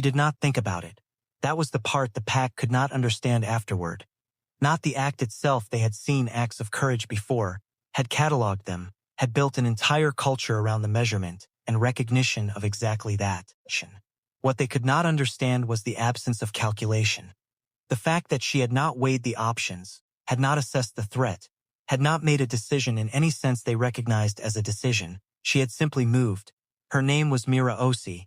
did not think about it. That was the part the pack could not understand afterward. Not the act itself. They had seen acts of courage before, had catalogued them, had built an entire culture around the measurement and recognition of exactly that. What they could not understand was the absence of calculation. The fact that she had not weighed the options, had not assessed the threat, had not made a decision in any sense they recognized as a decision. She had simply moved. Her name was Mira Osi.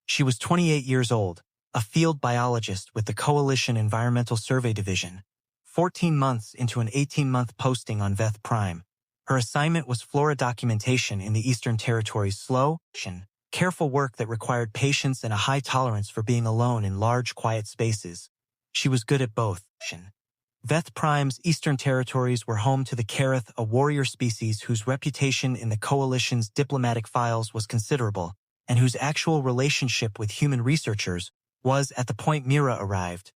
She was 28 years old, a field biologist with the Coalition Environmental Survey Division. 14 months into an 18-month posting on Veth Prime. Her assignment was flora documentation in the Eastern Territories. Slow, careful work that required patience and a high tolerance for being alone in large, quiet spaces. She was good at both. Veth Prime's Eastern Territories were home to the Karrath, a warrior species whose reputation in the Coalition's diplomatic files was considerable, and whose actual relationship with human researchers was at the point Mira arrived.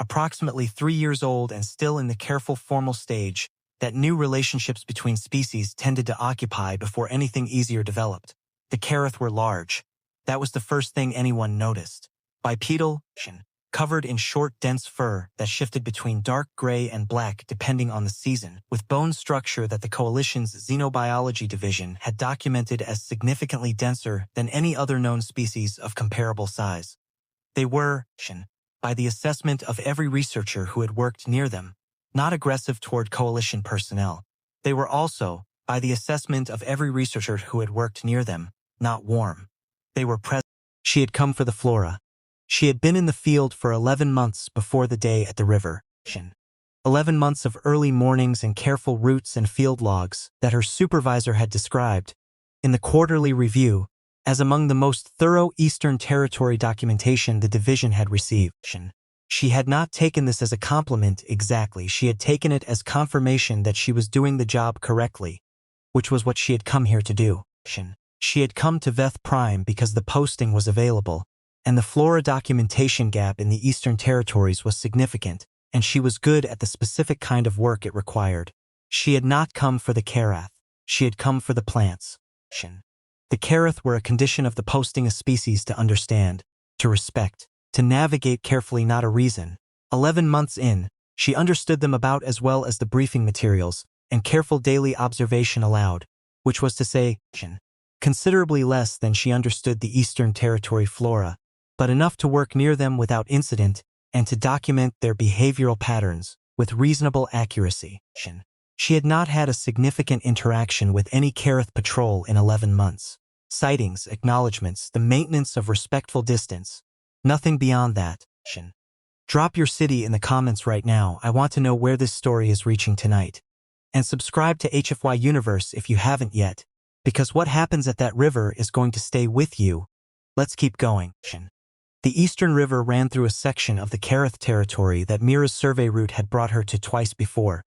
Approximately 3 years old and still in the careful formal stage that new relationships between species tended to occupy before anything easier developed. The Karrath were large. That was the first thing anyone noticed. Bipedal, covered in short, dense fur that shifted between dark gray and black depending on the season, with bone structure that the Coalition's Xenobiology Division had documented as significantly denser than any other known species of comparable size. They were, by the assessment of every researcher who had worked near them, not aggressive toward Coalition personnel. They were also, by the assessment of every researcher who had worked near them, not warm. They were present. She had come for the flora. She had been in the field for 11 months before the day at the river. 11 months of early mornings and careful routes and field logs that her supervisor had described in the quarterly review as among the most thorough Eastern Territory documentation the division had received. She had not taken this as a compliment exactly. She had taken it as confirmation that she was doing the job correctly, which was what she had come here to do. She had come to Veth Prime because the posting was available, and the flora documentation gap in the Eastern Territories was significant, and she was good at the specific kind of work it required. She had not come for the Karrath. She had come for the plants. The Karrath were a condition of the posting, a species to understand, to respect, to navigate carefully, not a reason. 11 months in, she understood them about as well as the briefing materials and careful daily observation allowed, which was to say, considerably less than she understood the Eastern Territory flora, but enough to work near them without incident and to document their behavioral patterns with reasonable accuracy. She had not had a significant interaction with any Karrath patrol in 11 months. Sightings, acknowledgements, the maintenance of respectful distance. Nothing beyond that. Drop your city in the comments right now. I want to know where this story is reaching tonight. And subscribe to HFY Universe if you haven't yet, because what happens at that river is going to stay with you. Let's keep going. The Eastern River ran through a section of the Karrath territory that Mira's survey route had brought her to twice before.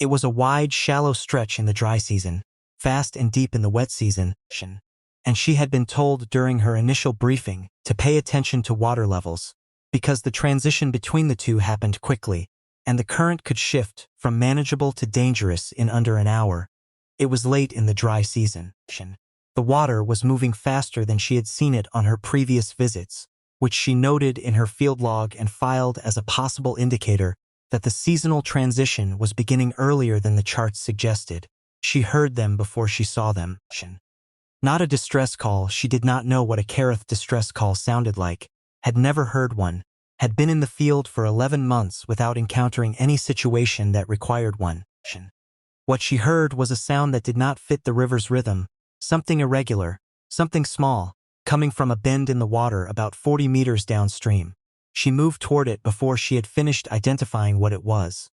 It was a wide, shallow stretch in the dry season, fast and deep in the wet season, and she had been told during her initial briefing to pay attention to water levels, because the transition between the two happened quickly, and the current could shift from manageable to dangerous in under an hour. It was late in the dry season. The water was moving faster than she had seen it on her previous visits, which she noted in her field log and filed as a possible indicator that the seasonal transition was beginning earlier than the charts suggested. She heard them before she saw them. Not a distress call. She did not know what a Karrath distress call sounded like, had never heard one, had been in the field for 11 months without encountering any situation that required one. What she heard was a sound that did not fit the river's rhythm, something irregular, something small, coming from a bend in the water about 40 meters downstream. She moved toward it before she had finished identifying what it was.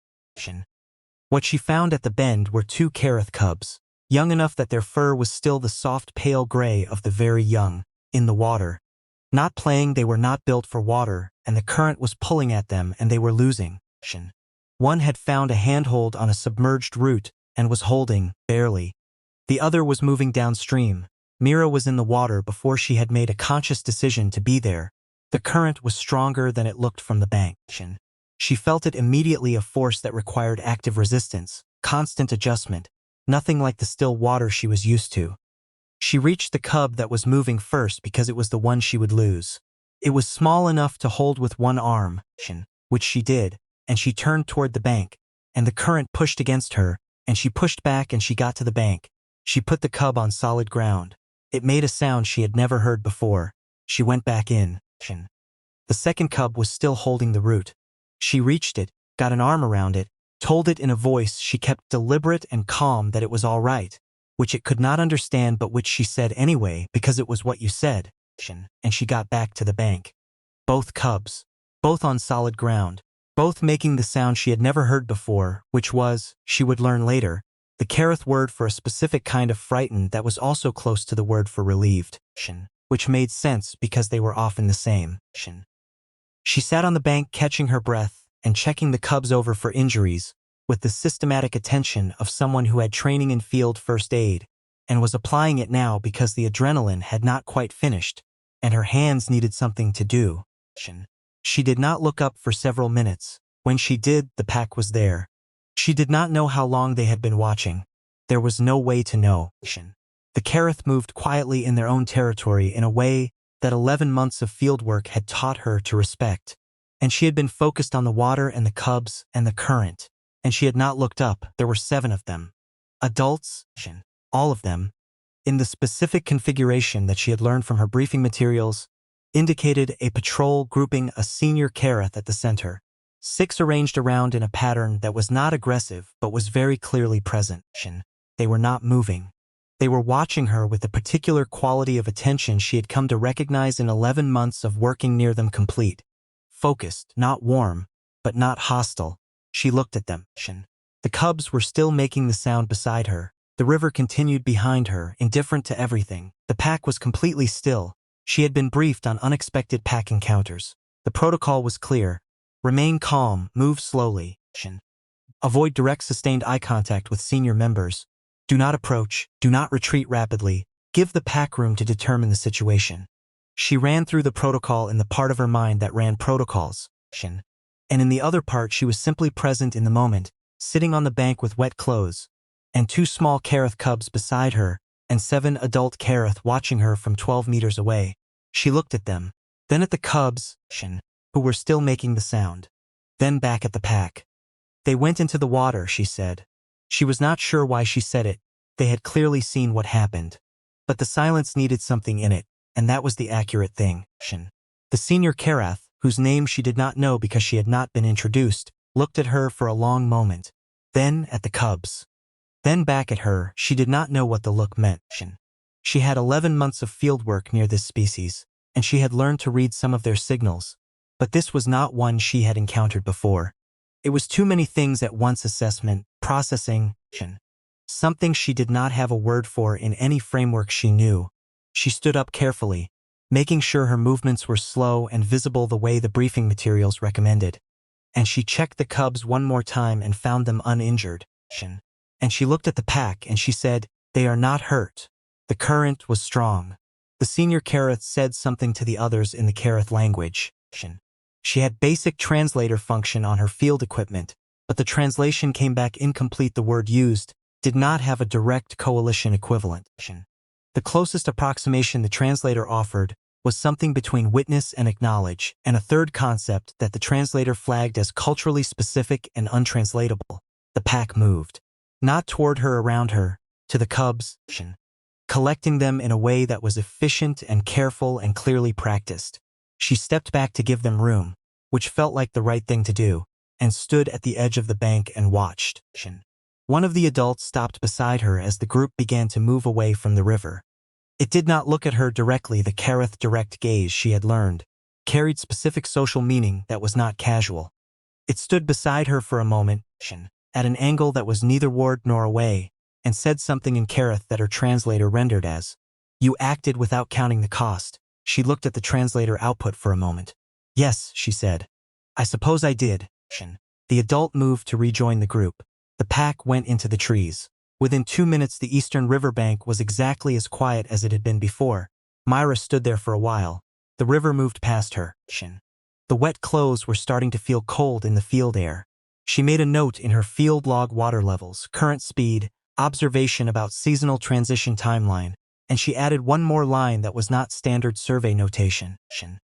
What she found at the bend were 2 Karrath cubs, young enough that their fur was still the soft pale gray of the very young, in the water. Not playing, they were not built for water, and the current was pulling at them and they were losing. One had found a handhold on a submerged root and was holding, barely. The other was moving downstream. Mira was in the water before she had made a conscious decision to be there. The current was stronger than it looked from the bank. She felt it immediately, a force that required active resistance, constant adjustment, nothing like the still water she was used to. She reached the cub that was moving first because it was the one she would lose. It was small enough to hold with one arm, which she did, and she turned toward the bank, and the current pushed against her, and she pushed back and she got to the bank. She put the cub on solid ground. It made a sound she had never heard before. She went back in. The second cub was still holding the root. She reached it, got an arm around it, told it in a voice she kept deliberate and calm that it was all right, which it could not understand but which she said anyway because it was what you said, and she got back to the bank. Both cubs, both on solid ground, both making the sound she had never heard before, which was, she would learn later, the Karrath word for a specific kind of frightened that was also close to the word for relieved, which made sense because they were often the same. She sat on the bank catching her breath and checking the cubs over for injuries with the systematic attention of someone who had training in field first aid and was applying it now because the adrenaline had not quite finished and her hands needed something to do. She did not look up for several minutes. When she did, the pack was there. She did not know how long they had been watching. There was no way to know. The Karrath moved quietly in their own territory in a way that 11 months of fieldwork had taught her to respect. And she had been focused on the water and the cubs and the current. And she had not looked up. There were 7 of them. Adults, all of them, in the specific configuration that she had learned from her briefing materials, indicated a patrol grouping a senior Karrath at the center. 6 arranged around in a pattern that was not aggressive but was very clearly present. They were not moving. They were watching her with the particular quality of attention she had come to recognize in 11 months of working near them complete. Focused, not warm, but not hostile. She looked at them. The cubs were still making the sound beside her. The river continued behind her, indifferent to everything. The pack was completely still. She had been briefed on unexpected pack encounters. The protocol was clear. Remain calm, move slowly. Avoid direct sustained eye contact with senior members. Do not approach, do not retreat rapidly. Give the pack room to determine the situation. She ran through the protocol in the part of her mind that ran protocols. And in the other part she was simply present in the moment, sitting on the bank with wet clothes, and 2 small Karrath cubs beside her, and 7 adult Karrath watching her from 12 meters away. She looked at them, then at the cubs, who were still making the sound, then back at the pack. They went into the water, she said. She was not sure why she said it. They had clearly seen what happened. But the silence needed something in it, and that was the accurate thing. The senior Karrath, whose name she did not know because she had not been introduced, looked at her for a long moment, then at the cubs. Then back at her. She did not know what the look meant. She had 11 months of fieldwork near this species, and she had learned to read some of their signals, but this was not one she had encountered before. It was too many things at once: assessment, processing, something she did not have a word for in any framework she knew. She stood up carefully, making sure her movements were slow and visible the way the briefing materials recommended. And she checked the cubs one more time and found them uninjured. And she looked at the pack and she said, "They are not hurt." The current was strong. The senior Karrath said something to the others in the Karrath language. She had basic translator function on her field equipment, but the translation came back incomplete. The word used did not have a direct coalition equivalent. The closest approximation the translator offered was something between witness and acknowledge, and a third concept that the translator flagged as culturally specific and untranslatable. The pack moved. Not toward her, around her, to the cubs, collecting them in a way that was efficient and careful and clearly practiced. She stepped back to give them room, which felt like the right thing to do, and stood at the edge of the bank and watched. One of the adults stopped beside her as the group began to move away from the river. It did not look at her directly. The Karrath direct gaze she had learned carried specific social meaning that was not casual. It stood beside her for a moment, at an angle that was neither toward nor away, and said something in Karrath that her translator rendered as, "You acted without counting the cost." She looked at the translator output for a moment. "Yes," she said. "I suppose I did." The adult moved to rejoin the group. The pack went into the trees. Within 2 minutes the eastern riverbank was exactly as quiet as it had been before. Myra stood there for a while. The river moved past her. The wet clothes were starting to feel cold in the field air. She made a note in her field log: water levels, current speed, observation about seasonal transition timeline, and she added one more line that was not standard survey notation.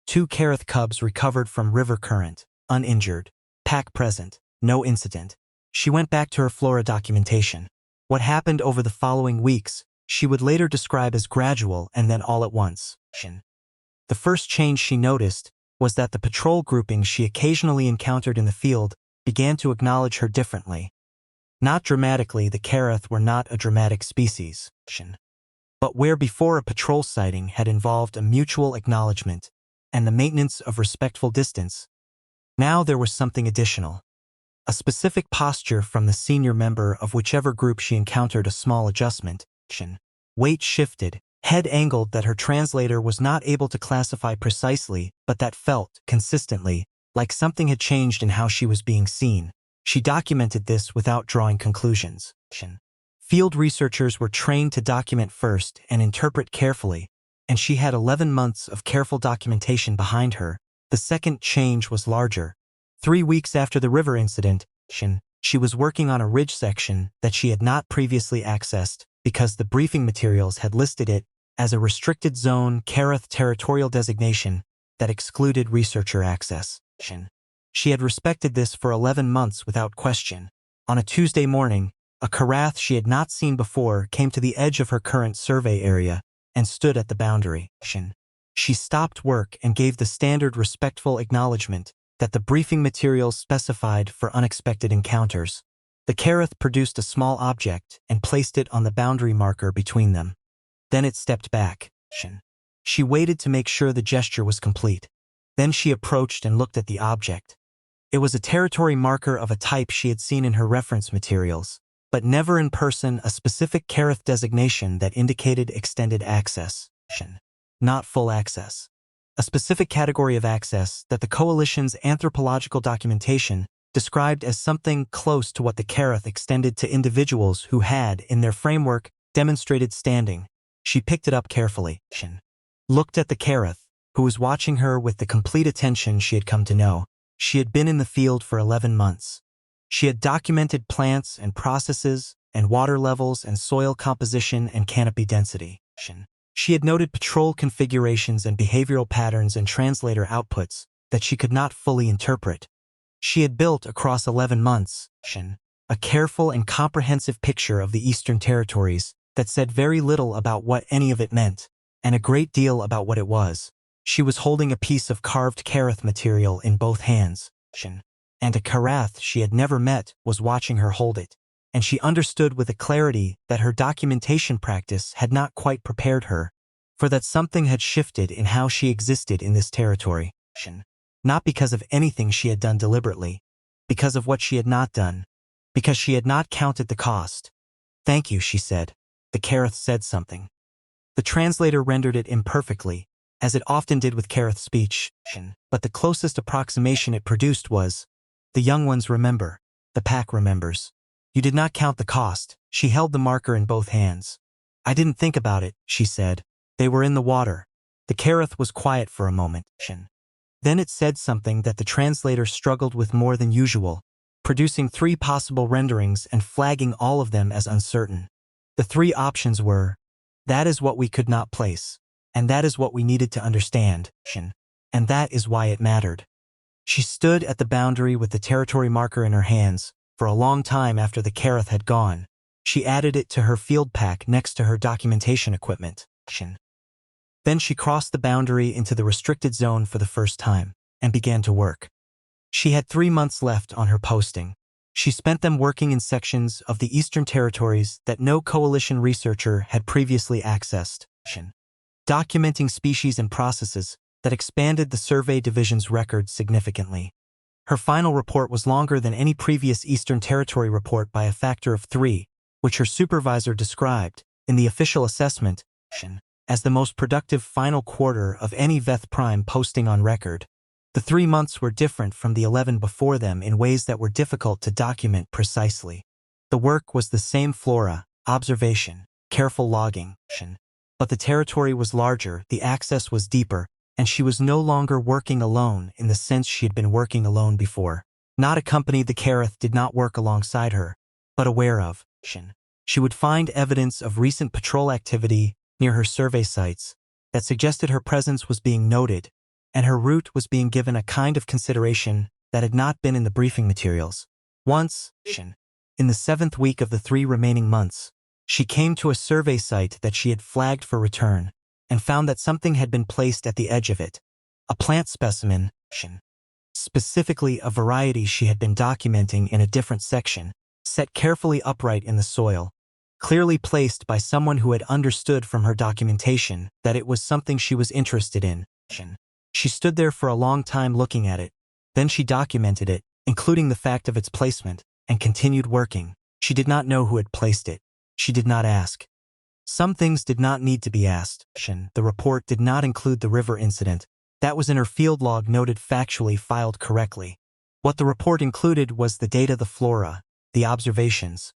2 Karrath cubs recovered from river current, uninjured. Pack present, no incident. She went back to her flora documentation. What happened over the following weeks, she would later describe as gradual and then all at once. The first change she noticed was that the patrol groupings she occasionally encountered in the field began to acknowledge her differently. Not dramatically, the Karrath were not a dramatic species. But where before a patrol sighting had involved a mutual acknowledgement and the maintenance of respectful distance, now there was something additional. A specific posture from the senior member of whichever group she encountered, a small adjustment. Weight shifted, head angled that her translator was not able to classify precisely, but that felt, consistently, like something had changed in how she was being seen. She documented this without drawing conclusions. Field researchers were trained to document first and interpret carefully, and she had 11 months of careful documentation behind her. The second change was larger. 3 weeks after the river incident, she was working on a ridge section that she had not previously accessed because the briefing materials had listed it as a restricted zone Karrath territorial designation that excluded researcher access. She had respected this for 11 months without question. On a Tuesday morning, a Karrath she had not seen before came to the edge of her current survey area and stood at the boundary. She stopped work and gave the standard respectful acknowledgement that the briefing materials specified for unexpected encounters. The Karrath produced a small object and placed it on the boundary marker between them. Then it stepped back. She waited to make sure the gesture was complete. Then she approached and looked at the object. It was a territory marker of a type she had seen in her reference materials, but never in person, a specific Karrath designation that indicated extended access. Not full access. A specific category of access that the Coalition's anthropological documentation described as something close to what the Karrath extended to individuals who had, in their framework, demonstrated standing. She picked it up carefully. Looked at the Karrath, who was watching her with the complete attention she had come to know. She had been in the field for 11 months. She had documented plants and processes and water levels and soil composition and canopy density. She had noted patrol configurations and behavioral patterns and translator outputs that she could not fully interpret. She had built across 11 months a careful and comprehensive picture of the Eastern Territories that said very little about what any of it meant, and a great deal about what it was. She was holding a piece of carved Karrath material in both hands, and a Karrath she had never met was watching her hold it, and she understood with a clarity that her documentation practice had not quite prepared her, for that something had shifted in how she existed in this territory. Not because of anything she had done deliberately, because of what she had not done, because she had not counted the cost. "Thank you," she said. The Karrath said something. The translator rendered it imperfectly, as it often did with Karrath speech, but the closest approximation it produced was, "The young ones remember. The pack remembers. You did not count the cost." She held the marker in both hands. "I didn't think about it," she said. "They were in the water." The Karrath was quiet for a moment. Then it said something that the translator struggled with more than usual, producing 3 possible renderings and flagging all of them as uncertain. The 3 options were, "That is what we could not place, and that is what we needed to understand, and that is why it mattered." She stood at the boundary with the territory marker in her hands for a long time after the Karrath had gone. She added it to her field pack next to her documentation equipment. Then she crossed the boundary into the restricted zone for the first time and began to work. She had 3 months left on her posting. She spent them working in sections of the Eastern Territories that no Coalition researcher had previously accessed, documenting species and processes that expanded the Survey Division's records significantly. Her final report was longer than any previous Eastern Territory report by a factor of 3, which her supervisor described, in the official assessment, as the most productive final quarter of any Veth Prime posting on record. The 3 months were different from the 11 before them in ways that were difficult to document precisely. The work was the same flora, observation, careful logging, but the territory was larger, the access was deeper, and she was no longer working alone in the sense she had been working alone before. Not accompanied, the Karrath did not work alongside her, but aware of. She would find evidence of recent patrol activity near her survey sites that suggested her presence was being noted, and her route was being given a kind of consideration that had not been in the briefing materials. Once, in the 7th week of the 3 remaining months, she came to a survey site that she had flagged for return and found that something had been placed at the edge of it. A plant specimen, specifically a variety she had been documenting in a different section, set carefully upright in the soil, clearly placed by someone who had understood from her documentation that it was something she was interested in. She stood there for a long time looking at it. Then she documented it, including the fact of its placement, and continued working. She did not know who had placed it. She did not ask. Some things did not need to be asked. The report did not include the river incident. That was in her field log, noted factually, filed correctly. What the report included was the data, the flora, the observations,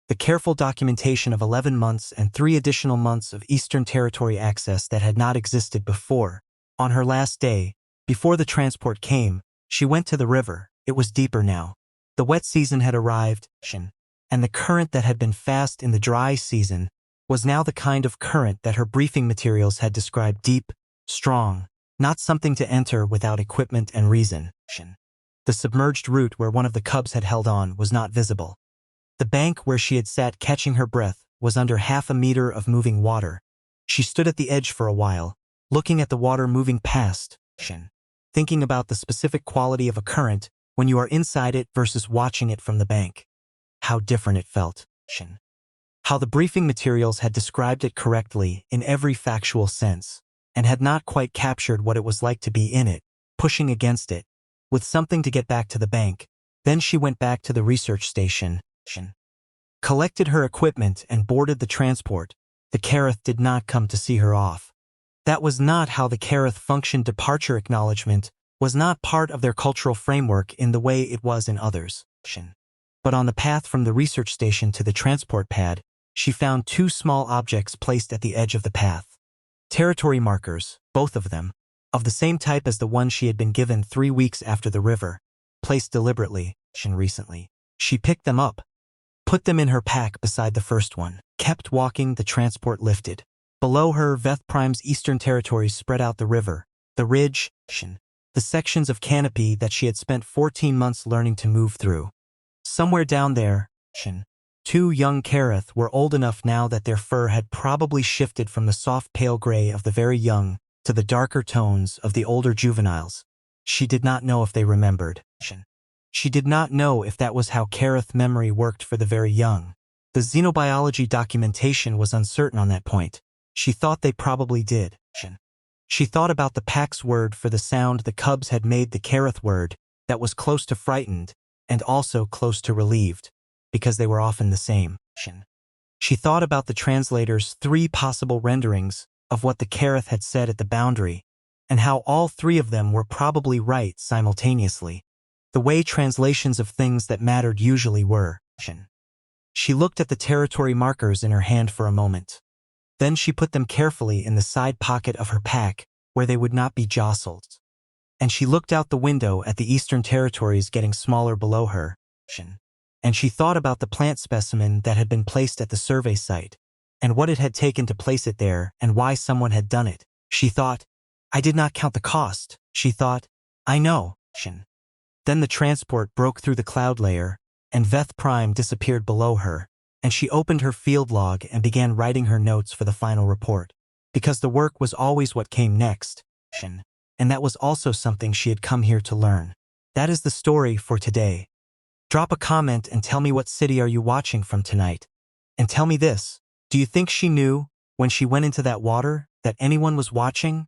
the careful documentation of 11 months and 3 additional months of Eastern Territory access that had not existed before. On her last day, before the transport came, she went to the river. It was deeper now. The wet season had arrived, and the current that had been fast in the dry season was now the kind of current that her briefing materials had described: deep, strong, not something to enter without equipment and reason. The submerged route where one of the cubs had held on was not visible. The bank where she had sat catching her breath was under half a meter of moving water. She stood at the edge for a while, looking at the water moving past, thinking about the specific quality of a current when you are inside it versus watching it from the bank. How different it felt. How the briefing materials had described it correctly in every factual sense, and had not quite captured what it was like to be in it, pushing against it, with something to get back to the bank. Then she went back to the research station, collected her equipment and boarded the transport. The Karrath did not come to see her off. That was not how the Karrath functioned. Departure acknowledgement was not part of their cultural framework in the way it was in others. But on the path from the research station to the transport pad, she found 2 small objects placed at the edge of the path. Territory markers, both of them, of the same type as the one she had been given 3 weeks after the river, placed deliberately, recently. She picked them up, put them in her pack beside the first one, kept walking. The transport lifted. Below her, Veth Prime's Eastern Territories spread out the river, the ridge, the sections of canopy that she had spent 14 months learning to move through. Somewhere down there, 2 young Karrath were old enough now that their fur had probably shifted from the soft pale gray of the very young to the darker tones of the older juveniles. She did not know if they remembered. She did not know if that was how Karrath memory worked for the very young. The xenobiology documentation was uncertain on that point. She thought they probably did. She thought about the pack's word for the sound the cubs had made, the Karrath word, that was close to frightened and also close to relieved, because they were often the same. She thought about the translator's 3 possible renderings of what the Karrath had said at the boundary, and how all 3 of them were probably right simultaneously, the way translations of things that mattered usually were. She looked at the territory markers in her hand for a moment. Then she put them carefully in the side pocket of her pack where they would not be jostled. And she looked out the window at the Eastern Territories getting smaller below her. And she thought about the plant specimen that had been placed at the survey site, and what it had taken to place it there and why someone had done it. She thought, I did not count the cost. She thought, I know. Then the transport broke through the cloud layer, and Veth Prime disappeared below her, and she opened her field log and began writing her notes for the final report. Because the work was always what came next, and that was also something she had come here to learn. That is the story for today. Drop a comment and tell me what city are you watching from tonight. And tell me this, do you think she knew, when she went into that water, that anyone was watching?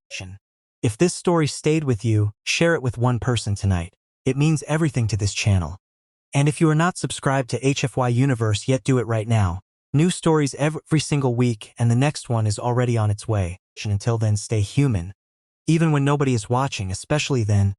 If this story stayed with you, share it with one person tonight. It means everything to this channel. And if you are not subscribed to HFY Universe yet, do it right now. New stories every single week, and the next one is already on its way. Until then, stay human. Even when nobody is watching, especially then,